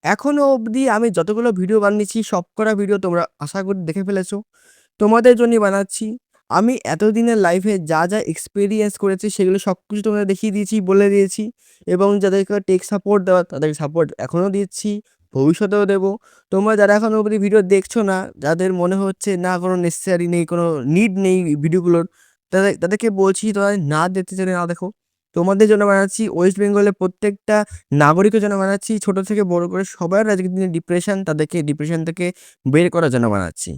এখনো অবধি আমি যতগুলো ভিডিও বানিয়েছি সবকটা ভিডিও তোমরা আশা করি দেখে ফেলেছো। তোমাদের জন্যই বানাচ্ছি। আমি এতদিনের লাইফে যা এক্সপেরিয়েন্স করেছি সেগুলো সবকিছু তোমাদের দেখিয়ে দিয়েছি, বলে দিয়েছি এবং যাদেরকে টেক সাপোর্ট দেওয়ার তাদেরকে সাপোর্ট এখনও দিচ্ছি, ভবিষ্যতেও দেবো। তোমরা যারা এখনো অবধি ভিডিও দেখছো না, যাদের মনে হচ্ছে না কোনো নেসেসারি নেই, কোনো নিড নেই ভিডিওগুলোর, তাদেরকে বলছি তোমরা না দেখতে চাইলে না দেখো। তোমাদের জন্য বানাচ্ছি, ওয়েস্ট বেঙ্গলের প্রত্যেকটা নাগরিকের জন্য বানাচ্ছি, ছোট থেকে বড় করে সবার আজকের দিনে ডিপ্রেশন, তাদেরকে ডিপ্রেশন থেকে বের করার জন্য বানাচ্ছি।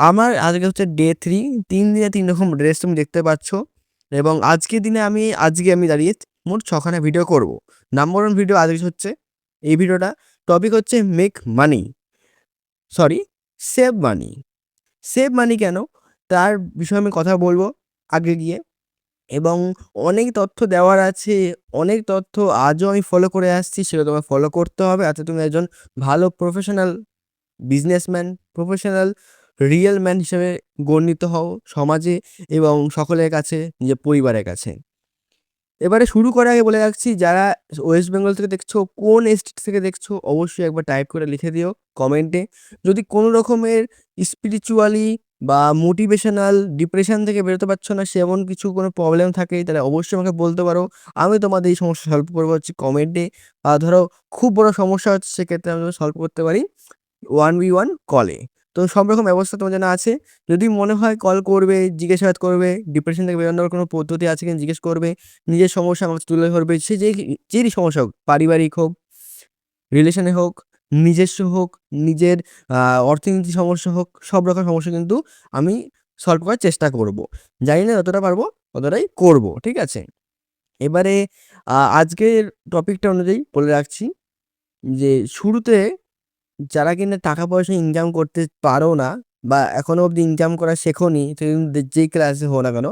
আমার আজকে হচ্ছে ডে 3, 3 দিনে 3 রকম ড্রেস তুমি দেখতে পাচ্ছ এবং আজকের দিনে আজকে আমি দাঁড়িয়ে মোট 6 খানা ভিডিও করব। নাম্বার 1 ভিডিও আজকে হচ্ছে এই ভিডিওটা। টপিক হচ্ছে মেক মানি, সরি সেভ মানি। সেভ মানি কেন তার বিষয়ে আমি কথা বলবো আগে গিয়ে, এবং অনেক তথ্য দেওয়ার আছে, অনেক তথ্য আজও আমি ফলো করে আসছি, সেগুলো তোমায় ফলো করতে হবে। যাতে তুমি একজন ভালো professional businessman, professional real man হিসেবে গণ্যিত হও সমাজে এবং সকলের কাছে, নিজের পরিবারের কাছে। এবারে শুরু করার আগে বলে রাখছি, যারা ওয়েস্ট বেঙ্গল থেকে দেখছো, কোন স্টেট থেকে দেখছো, অবশ্যই একবার টাইপ করে লিখে দিও কমেন্টে। যদি কোনো রকমের স্পিরিচুয়ালি বা মোটিভেশনাল ডিপ্রেশন থেকে বেরোতে পারছো না, সেমন কিছু কোনো প্রবলেম থাকে, তাহলে অবশ্যই আমাকে বলতে পারো। আমি তোমাদের এই সমস্যা সলভ করবো হচ্ছে কমেন্টে। আর ধরো খুব বড় সমস্যা হচ্ছে, সেক্ষেত্রে আমি সলভ করতে পারি 1v1 কলে। তো সব রকম ব্যবস্থা তোমার জন্য আছে। যদি মনে হয় কল করবে, জিজ্ঞাসাবাদ করবে, ডিপ্রেশন থেকে বেরোনোর কোনো পদ্ধতি আছে কিনা জিজ্ঞেস করবে, নিজের সমস্যা আমাকে তুলে ধরবে। সে যেই সমস্যা হোক, পারিবারিক হোক, রিলেশনে হোক, নিজস্ব হোক, নিজের অর্থনীতি সমস্যা হোক, সব রকম সমস্যা কিন্তু আমি সলভ করার চেষ্টা করব। জানি না যতটা পারবো ততটাই করব, ঠিক আছে? এবারে আজকের টপিকটা অনুযায়ী বলে রাখছি যে শুরুতে যারা কিনা টাকা পয়সা ইনকাম করতে পারো না বা এখনো অবধি ইনকাম করা শেখোনি, তুমি যেই ক্লাসে হো না কেন,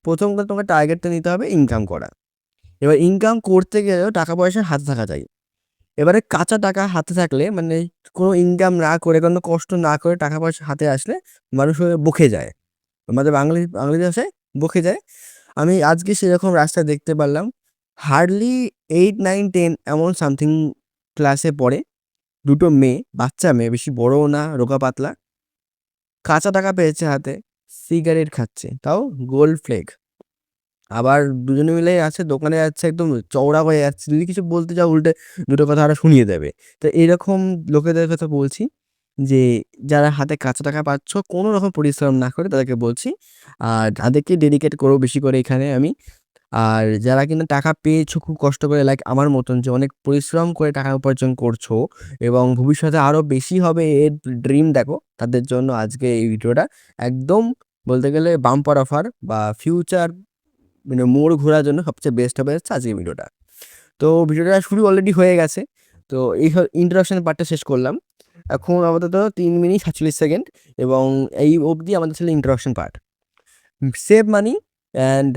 প্রথম কথা তোমাকে টার্গেটটা নিতে হবে ইনকাম করা। এবার ইনকাম করতে গেলেও টাকা পয়সা হাতে থাকা চাই। এবারে কাঁচা টাকা হাতে থাকলে, মানে কোনো ইনকাম না করে, কোনো কষ্ট না করে টাকা পয়সা হাতে আসলে মানুষ বকে যায়, আমাদের বাঙালি ভাষায় বকে যায়। আমি আজকে সেরকম রাস্তা দেখতে পারলাম। হার্ডলি 8, 9, 10 এমন সামথিং ক্লাসে পড়ে দুটো মেয়ে, বাচ্চা মেয়ে, বেশি বড়ও না, রোগা পাতলা, কাঁচা টাকা পেয়েছে হাতে, সিগারেট খাচ্ছে, তাও গোল্ড ফ্লেক। আবার দুজনে মিলে আছে, দোকানে যাচ্ছে, একদম চওড়া হয়ে যাচ্ছে, যদি কিছু বলতে যাও উল্টে দুটো কথা আরো শুনিয়ে দেবে। তো এরকম লোকেদের কথা বলছি, যে যারা হাতে কাঁচা টাকা পাচ্ছ কোনো রকম পরিশ্রম না করে, তাদেরকে বলছি। আর তাদেরকে ডেডিকেট করবো বেশি করে এখানে আমি। আর যারা কিনা টাকা পেয়েছো খুব কষ্ট করে, লাইক আমার মতন, যে অনেক পরিশ্রম করে টাকা উপার্জন করছো এবং ভবিষ্যতে আরো বেশি হবে এর ড্রিম দেখো, তাদের জন্য আজকে এই ভিডিওটা একদম বলতে গেলে বাম্পার অফার বা ফিউচার, মানে মোড় ঘোরার জন্য সবচেয়ে বেস্ট হবে হচ্ছে আজকে ভিডিওটা। তো ভিডিওটা শুরু অলরেডি হয়ে গেছে। তো এই ইন্ট্রোডাকশন পার্টটা শেষ করলাম। এখন আপাতত 3 মিনিট 47 সেকেন্ড, এবং এই অবধি আমাদের ছিল introduction part. Save money and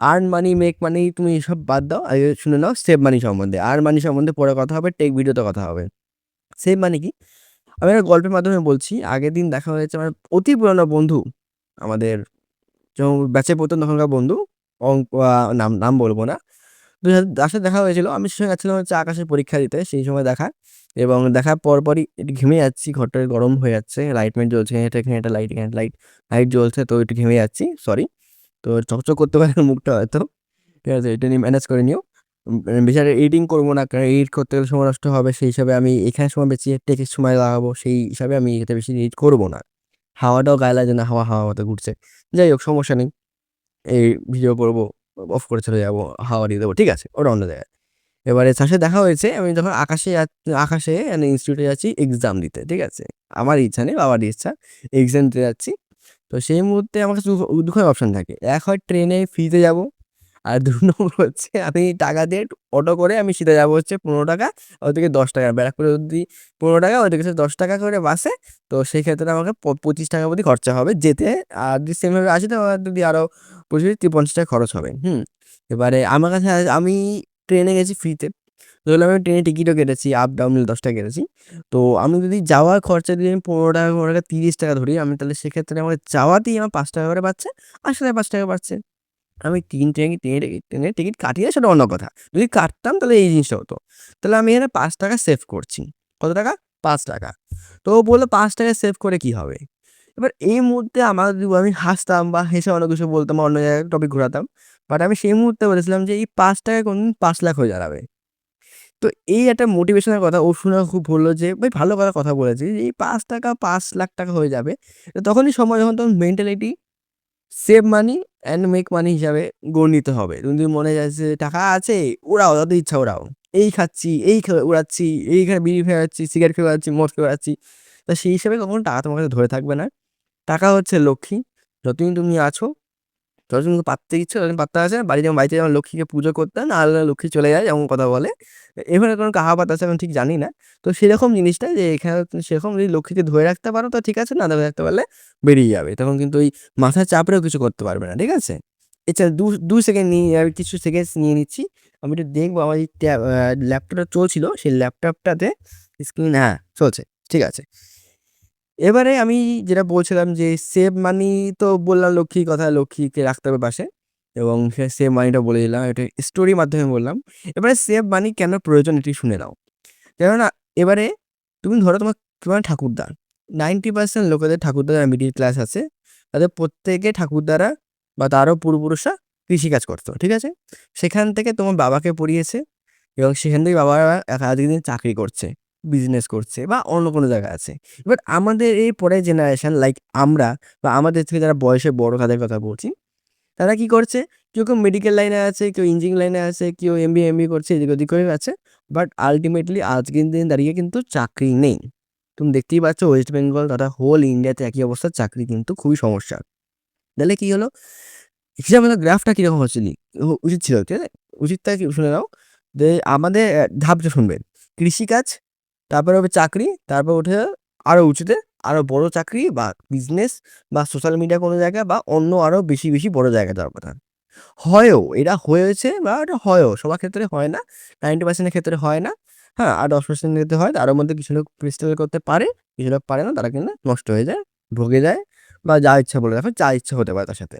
earn money, make money, তুমি এসব বাদ দাও, আগে শুনে নাও সেভ মানি সম্বন্ধে। আর্ন মানি সম্বন্ধে পরে কথা হবে, টেক ভিডিওতে কথা হবে। সেভ মানি কি, আমি একটা গল্পের মাধ্যমে বলছি। আগের দিন দেখা হয়েছে আমার অতি পুরানো বন্ধু, আমাদের যখন ব্যাচে পড়তাম তখনকার বন্ধু, নাম নাম বলবো না। তো যার সাথে দেখা হয়েছিল, আমি সে সঙ্গে গেছিলাম হচ্ছে আকাশের পরীক্ষা দিতে, সেই সময় দেখা। এবং দেখার পরপরই একটু ঘেমে যাচ্ছি, ঘরটা গরম হয়ে যাচ্ছে, লাইট মাইট জ্বলছে, এখানে একটা লাইট, এখানে লাইট লাইট জ্বলছে, তো একটু ঘেমে যাচ্ছি, সরি। তো চকচক করতে পারে মুখটা হয়তো, ঠিক আছে, এটা নিয়ে ম্যানেজ করে নিও। বেচারা এডিটিং করবো না, কারণ এডিট করতে গেলে সময় নষ্ট হবে, সেই হিসাবে আমি এখানে সময় বেশি, টেকের সময় লাগাবো, সেই হিসাবে আমি এটা বেশি এডিট করবো না। হাওয়াটাও গায়ে লাগে না, হাওয়া হাওয়া মতো ঘুরছে। যাই হোক, সমস্যা নেই, এই ভিডিও করবো, অফ করে চলে যাবো, হাওয়া দিয়ে দেবো, ঠিক আছে, ওটা অন্য জায়গায়। এবারে তার সাথে দেখা হয়েছে, আমি যখন আকাশে ইনস্টিটিউটে যাচ্ছি এক্সাম দিতে, ঠিক আছে, আমার ইচ্ছা নেই, বাবার ইচ্ছা, এক্সাম দিতে যাচ্ছি। তো সেই মুহূর্তে আমার কাছে দুটো অপশন থাকে, এক হয় ট্রেনে ফ্রিতে যাব, আর 2 নম্বর হচ্ছে আমি টাকা দিয়ে অটো করে আমি সিধা যাবো হচ্ছে 15 টাকা, ওদিকে 10 টাকা, ব্যারাকপুরে যদি 15 টাকা, ওদিকে 10 টাকা করে বাসে। তো সেই ক্ষেত্রে আমাকে 25 টাকা অবধি খরচা হবে যেতে। আর যদি সেমভাবে আসি তো আমার যদি আরও 25-50 টাকা খরচ হবে। এবারে আমার কাছে আমি ট্রেনে গেছি ফ্রিতে, ধরলাম আমি ট্রেনে টিকিটও কেটেছি, আপ ডাউন 10 টাকা কেটেছি। তো আমি যদি যাওয়ার খরচা দিয়ে আমি 15 টাকা, 15 টাকা 30 টাকা ধরি আমি, তাহলে সেক্ষেত্রে আমাকে যাওয়াতেই আমার 5 টাকা করে পাচ্ছে, আসলে 5 টাকা পাচ্ছে। আমি ট্রেনের টিকিট কাটি না সেটা অন্য কথা। যদি কাটতাম তাহলে এই জিনিসটা হতো। তাহলে আমি এখানে ৳৫ সেভ করছি। কত টাকা? ৳৫। তো ও বলল ৳৫ সেভ করে কি হবে? এবার এই মুহূর্তে আমি হাসতাম বা হেসে অন্য কিছু বলতাম বা অন্য জায়গায় টপিক ঘোরাতাম। বাট আমি সেই মুহূর্তে বলেছিলাম যে এই ৳৫ কোনদিন ৫,০০,০০০ হয়ে দাঁড়াবে। তো এই একটা মোটিভেশনের কথা ও শুনে খুব বলল যে, "ভাই ভালো কথা বলেছিস। এই ৳৫ ৳৫,০০,০০০ হয়ে যাবে।" তো তখনই সময় যখন তখন mentality save money and make money হিসাবে গণিত হবে। তুমি যদি মনে যায় যে টাকা আছে, উড়াও যত ইচ্ছা উড়াও। এই খাচ্ছি, এই উড়াচ্ছি, এইখানে বিড়ি খেয়ে বেড়াচ্ছি, সিগারেট খেয়ে বেড়াচ্ছি, মদ খেয়ে বেড়াচ্ছি। তো সেই হিসেবে কখনো টাকা তোমার কাছে ধরে থাকবে না। টাকা হচ্ছে লক্ষ্মী। যতদিন তুমি আছো যতদিন পাত্তে ইচ্ছে ততদিন পাত্তা আছে। বাড়িতে যেমন লক্ষ্মীকে পুজো করতে হয়, না হলে লক্ষ্মী চলে যায় এমন কথা বলে। এখানে কোনো কাহাবাত আছে আমি ঠিক জানি না। তো সেরকম জিনিসটা যে এখানে সেরকম যদি লক্ষ্মীকে ধরে রাখতে পারো তো ঠিক আছে, না ধরে রাখতে পারলে বেরিয়ে যাবে। তখন কিন্তু ওই মাথার চাপেও কিছু করতে পারবে না। ঠিক আছে? এছাড়া ২ সেকেন্ড নিয়ে আমি কিছু সেকেন্ডস নিয়ে নিচ্ছি। আমি একটু দেখবো আমার এই ল্যাপটপটা চলছিল সেই ল্যাপটপটাতে স্ক্রিন হ্যাঁ, চলছে। ঠিক আছে। এবারে আমি যেটা বলছিলাম যে সেভ মানি তো বললাম লক্ষ্মীর কথা, লক্ষ্মীকে রাখতে হবে পাশে এবং সে সেভ মানিটা বলে দিলাম। এটা স্টোরির মাধ্যমে বললাম। এবারে সেভ মানি কেন প্রয়োজন এটি শুনে নাও। কেননা এবারে তুমি ধরো তোমার ঠাকুরদা 90% লোকেদের ঠাকুরদা যারা মিডল ক্লাস আছে, তাদের প্রত্যেকে ঠাকুরদারা বা তারও পূর্বপুরুষরা কৃষিকাজ করতো। ঠিক আছে? সেখান থেকে তোমার বাবাকে পড়িয়েছে এবং সেখান থেকে বাবা আজকের দিনে চাকরি করছে, বিজনেস করছে বা অন্য কোনো জায়গায় আছে। এবার আমাদের এই পরের জেনারেশন লাইক আমরা বা আমাদের থেকে যারা বয়সে বড় তাদের কথা বলছি। তারা কি করছে? কেউ মেডিকেল লাইনে আছে, কেউ ইঞ্জিনিয়ারিং লাইনে আছে, কেউ এমবিএ, এমবিএ করছে, এদিক ওদিক করে আছে। বাট আল্টিমেটলি আজকের দিনে দাঁড়িয়ে কিন্তু চাকরি নেই। তুমি দেখতেই পাচ্ছ ওয়েস্ট বেঙ্গল তথা হোল ইন্ডিয়াতে একই অবস্থা, চাকরি কিন্তু খুবই সমস্যা। তাহলে কি হলো? হিসাব মতো গ্রাফটা কিরকম হচ্ছে উচিত ছিল, ঠিক আছে? উচিতটা কি শুনে নাও যে আমাদের ধাপটা শুনবেন। কৃষিকাজ, তারপরে হবে চাকরি, তারপর ওঠে আরো উঁচুতে আরো বড় চাকরি বা বিজনেস বা সোশ্যাল মিডিয়া কোনো জায়গা বা অন্য আরো বেশি বড় জায়গা যাওয়ার কথা। হয়ও, এটা হয়েছে বা এটা হয়ও। সবার ক্ষেত্রে হয় না। 90% এর ক্ষেত্রে হয় না। হ্যাঁ? আর 10% এর ক্ষেত্রে হয়। তার মধ্যে কিছু লোক স্ট্রাগল করতে পারে, কিছু লোক পারে না। তারা কিন্তু নষ্ট হয়ে যায়, ভুগে যায় বা যা ইচ্ছা বলে রাখো, যা ইচ্ছা হতে পারে তার সাথে।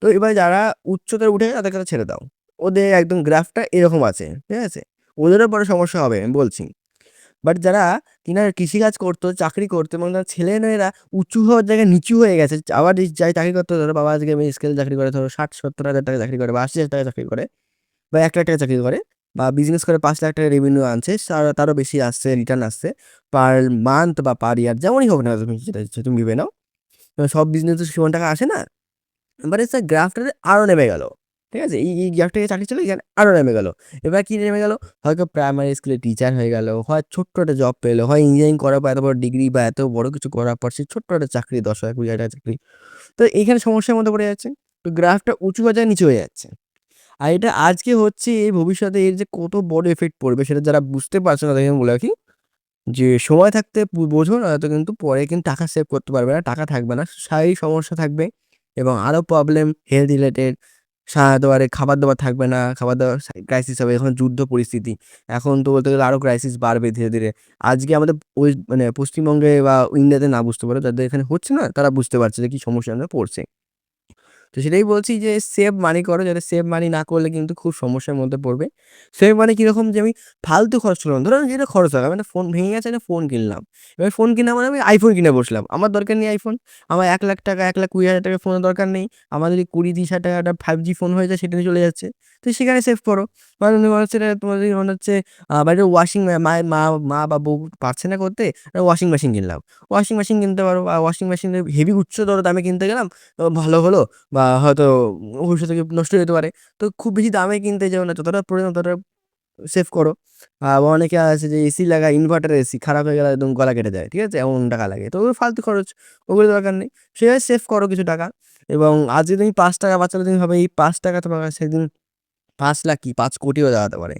তো এবার যারা উচ্চতায় উঠে গেছে তাদের কথা ছেড়ে দাও। ওদের একদম গ্রাফটা এরকম আছে। ঠিক আছে? ওদেরও পরে সমস্যা হবে আমি বলছি। বাট যারা কিনা কৃষিকাজ করতো, চাকরি করতো এবং তার ছেলেমেয়েরা উঁচু হওয়ার জায়গায় নিচু হয়ে গেছে। আবার যাই চাকরি করতো ধরো বাবা আজকে স্কেলে চাকরি করে ধরো ৬০-৭০ হাজার টাকা চাকরি করে বা ৮০,০০০ টাকা চাকরি করে বা ১,০০,০০০ টাকা চাকরি করে বা বিজনেস করে ৫,০০,০০০ টাকা রেভিনিউ আনছে, তারও বেশি আসছে, রিটার্ন আসছে পার মান্থ বা পার ইয়ার যেমনই হোক না তুমি যেটা ইচ্ছা তুমি ভেবে নাও। সব বিজনেস তো সমান টাকা আসে না। এবারে স্যার গ্রাফটাতে আরো নেমে গেল। ঠিক আছে? এই গ্রাফ থেকে চাকরি চলে এখানে আরো নেমে গেল। এবার কি নেমে গেল? হয়তো প্রাইমারি স্কুলের টিচার হয়ে গেল, হয় ছোট্ট একটা জব পেল, হয় ইঞ্জিনিয়ারিং করার পর এত বড় ডিগ্রি বা এত বড় কিছু করার পর সে ছোট্ট একটা চাকরি ১০,০০০ ৳২০,০০০ চাকরি। তো এইখানে সমস্যার মধ্যে পড়ে যাচ্ছে। তো গ্রাফটা উঁচু হয়ে যায়, নিচু হয়ে যাচ্ছে। আর এটা আজকে হচ্ছে এই ভবিষ্যতে এর যে কত বড় ইফেক্ট পড়বে সেটা যারা বুঝতে পারছে না তাদেরকে আমি বলে রাখি যে সময় থাকতে বোঝো নয়তো কিন্তু পরে কিন্তু টাকা সেভ করতে পারবে না। টাকা থাকবে না। শারীরিক সমস্যা থাকবে এবং আরো প্রবলেম হেলথ রিলেটেড খাওয়া-দাওয়ারে খাবার-দাবার থাকবে না। খাবার-দাবার ক্রাইসিস হবে। এখন যুদ্ধ পরিস্থিতি। এখন তো বলতে গেলে আরো ক্রাইসিস বাড়বে ধীরে। আজকে আমাদের মানে পশ্চিমবঙ্গে বা ইন্ডিয়াতে না বুঝতে পারে যাদের এখানে হচ্ছে না তারা বুঝতে পারছে যে কি সমস্যার মধ্যে পড়ছে। তো সেটাই বলছি যে সেভ মানি করো। যাতে সেভ মানি না করলে কিন্তু খুব সমস্যার মধ্যে পড়বে। সেভ মানি কিরকম যে আমি ফালতু খরচ করলাম। ধরুন যেটা খরচ হয়, আমার একটা ফোন ভেঙে গেছে, একটা ফোন কিনলাম। এবার ফোন কিনা মানে আমি আইফোন কিনে বসলাম। আমার দরকার নেই আইফোন। আমার ৳১,০০,০০০ ৳১,২০,০০০ ফোনের দরকার নেই। আমার যদি ২০-৩০,০০০ একটা 5G ফোন হয়ে যায় সেটা নিয়ে চলে যাচ্ছে। তো সেখানে সেভ করো। মানে মনে হচ্ছে তোমার যদি মনে হচ্ছে বাড়িতে ওয়াশিং মা বা বউ পারছে না করতে, ওয়াশিং মেশিন কিনলাম। ওয়াশিং মেশিন কিনতে পারো বা ওয়াশিং মেশিনের হেভি উচ্চতর দামে কিনতে গেলাম, ভালো হলো বা হয়তো ভবিষ্যতে নষ্ট হয়ে যেতে পারে। তো খুব বেশি দামে কিনতে যেও না। যতটা প্রয়োজন ততটা সেভ করো। আবার অনেকে আছে যে এসি লাগায়, ইনভার্টার এসি খারাপ হয়ে গেলে একদম গলা কেটে যায়। ঠিক আছে? এমন টাকা লাগে। তো ওগুলো ফালতু খরচ। ওগুলো দরকার নেই। সেভাবে সেভ করো কিছু টাকা এবং আজ যদি তুমি ৳৫ বাঁচালে তুমি ভাবে এই ৳৫ তোমার কাছে সেদিন ৫,০০,০০০ কি ৫,০০,০০,০০০ ও দাঁড়াতে পারে।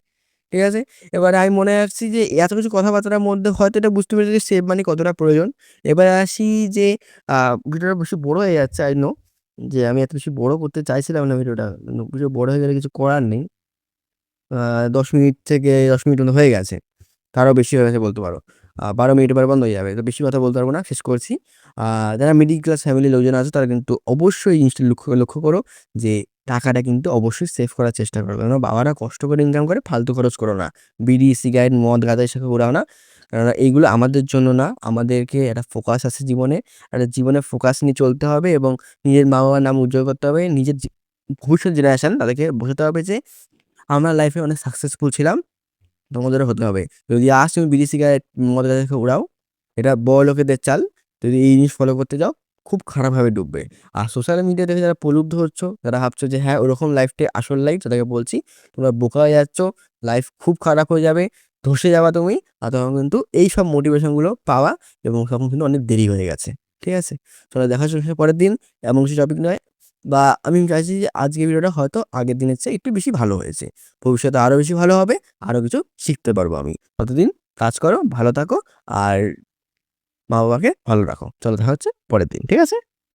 ঠিক আছে? এবারে আমি মনে রাখছি যে এত কিছু কথাবার্তার মধ্যে হয়তো এটা বুঝতে পেরেছি যে সেভ মানি কতটা প্রয়োজন। এবারে আসি যে আ ভিডিওটা বেশি বড় হয়ে যাচ্ছে I know যে আমি এত বেশি বড় করতে চাইছিলাম না ভিডিওটা। বেশি বড় হয়ে গেলে কিছু করার নেই। আ ১০ মিনিট থেকে ১০ মিনিট মতো হয়ে গেছে। তারও বেশি হয়ে গেছে বলতে পারো। 12 মিনিট পরে বন্ধ হয়ে যাবে। তো বেশি কথা বলতে পারবো না, শেষ করছি। যারা মিডল ক্লাস ফ্যামিলির লোকজন আছে তারা কিন্তু অবশ্যই এই জিনিসটা লক্ষ্য করো যে টাকাটা কিন্তু অবশ্যই সেভ করার চেষ্টা করো। কেননা বাবারা কষ্ট করে ইনকাম করে, ফালতু খরচ করো না। বিড়ি, সিগারেট, মদ, গাঁজা এসবে উড়াও না। কেননা এইগুলো আমাদের জন্য না। আমাদেরকে একটা ফোকাস আছে জীবনে। একটা জীবনে ফোকাস নিয়ে চলতে হবে এবং নিজের মা-বাবার নাম উজ্জ্বল করতে হবে। নিজের ভবিষ্যৎ জেনারেশন তাদেরকে বোঝাতে হবে যে আমরা লাইফে অনেক সাকসেসফুল ছিলাম, তোমাদেরও হতে হবে। যদি আজ তুমি বিড়ি, সিগারেট, মদ, গাঁজা খেয়ে উড়াও, এটা বড়লোকেদের চাল। যদি এই জিনিস ফলো করতে যাও, খুব খারাপভাবে ডুববে। আর সোশ্যাল মিডিয়া দেখে যারা প্রলুব্ধ হচ্ছ, যারা ভাবছো যে হ্যাঁ, ওরকম লাইফটাই আসল লাইফ, তাদেরকে বলছি তোমরা বোকা হয়ে যাচ্ছ। লাইফ খুব খারাপ হয়ে যাবে, ধসে যাবা তুমি। আর তখন কিন্তু এইসব মোটিভেশনগুলো পাওয়া এবং তখন কিন্তু অনেক দেরি হয়ে গেছে। ঠিক আছে? চলো দেখা হচ্ছে পরের দিন। এমন কিছু টপিক নয়, বা আমি চাইছি যে আজকের ভিডিওটা হয়তো আগের দিনের চেয়ে একটু বেশি ভালো হয়েছে। ভবিষ্যতে আরও বেশি ভালো হবে, আরও কিছু শিখতে পারবো আমি। ততদিন কাজ করো, ভালো থাকো আর মা-বাবাকে ভালো রাখো। চলো দেখা হচ্ছে পরের দিন। ঠিক আছে?